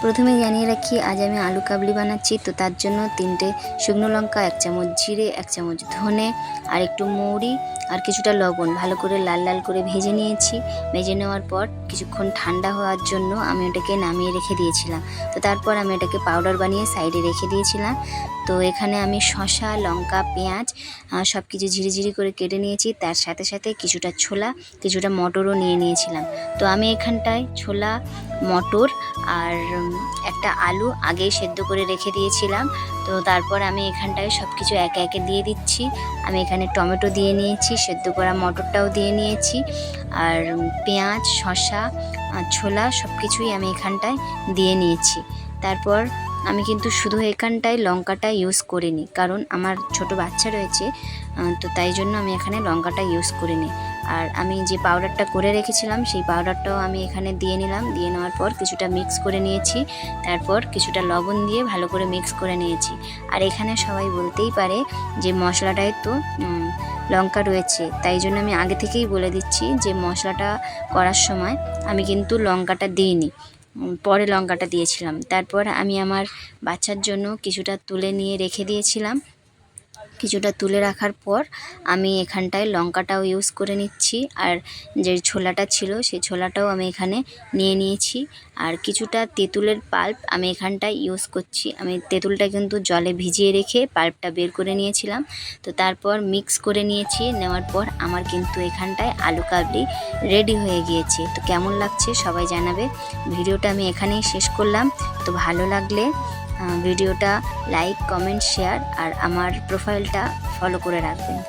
প্রথমে জানিয়ে রাখি আজ আমি আলু কাবলি বানাচ্ছি। তো তার জন্য 3টে শুকনো লঙ্কা, 1 চামচ জিরে, 1 চামচ ধনে আর একটু মৌরি আর কিছুটা লবণ ভালো করে লাল লাল করে ভেজে নিয়েছি। ভেজে নেওয়ার পর কিছুক্ষণ ঠান্ডা হওয়ার জন্য আমি ওটাকে নামিয়ে রেখে দিয়েছিলাম। তো তারপর আমি এটাকে পাউডার বানিয়ে সাইডে রেখে দিয়েছিলাম। তো এখানে আমি শসা, লঙ্কা, পেঁয়াজ সব কিছু ঝিরিঝিরি করে কেটে নিয়েছি। তার সাথে সাথে কিছুটা ছোলা, কিছুটা মটরও নিয়ে নিয়েছিলাম। তো আমি এখানটায় ছোলা, মটর আর একটা আলু আগেই সেদ্ধ করে রেখে দিয়েছিলাম। তো তারপর আমি এখানটায় সব কিছু একে একে দিয়ে দিচ্ছি। আমি এখানে টমেটো দিয়ে নিয়েছি, সেদ্ধ করা মটরটাও দিয়ে নিয়েছি, আর পেঁয়াজ, শসা, ছোলা সব কিছুই আমি এখানটায় দিয়ে নিয়েছি। তারপর আমি কিন্তু শুধু এখানটায় লঙ্কাটা ইউজ করিনি, কারণ আমার ছোট বাচ্চা রয়েছে, তো তাই জন্য আমি এখানে লঙ্কাটা ইউজ করিনি। আর আমি যে পাউডারটা করে রেখেছিলাম সেই পাউডারটাও আমি এখানে দিয়ে নিলাম। দিয়ে নেওয়ার পর কিছুটা মিক্স করে নিয়েছি। তারপর কিছুটা লবণ দিয়ে ভালো করে মিক্স করে নিয়েছি। আর এখানে সবাই বলতেই পারে যে মশলাটায় তো লঙ্কা রয়েছে, তাই জন্য আমি আগে থেকেই বলে দিচ্ছি যে মশলাটা করার সময় আমি কিন্তু লঙ্কাটা দিইনি, পরে লঙ্কাটা দিয়েছিলাম। তারপর আমি আমার বাচ্চার জন্য কিছুটা তুলে নিয়ে রেখে দিয়েছিলাম। কিছুটা তুলে রাখার পর আমি এখানটায় লঙ্কাটাও ইউজ করে নিচ্ছি, আর যে ছোলাটা ছিল সেই ছোলাটাও আমি এখানে নিয়ে নিয়েছি। আর কিছুটা তেঁতুলের পাল্প আমি এখানটায় ইউজ করছি। আমি তেঁতুলটা কিন্তু জলে ভিজিয়ে রেখে পাল্পটা বের করে নিয়েছিলাম। তো তারপর মিক্স করে নিয়েছি। নেওয়ার পর আমার কিন্তু এখানটায় আলু কাবলি রেডি হয়ে গিয়েছে। তো কেমন লাগছে সবাই জানাবে। ভিডিওটা আমি এখানেই শেষ করলাম। তো ভালো লাগলে ভিডিওটা লাইক, কমেন্ট, শেয়ার আর আমার প্রোফাইলটা ফলো করে রাখবেন।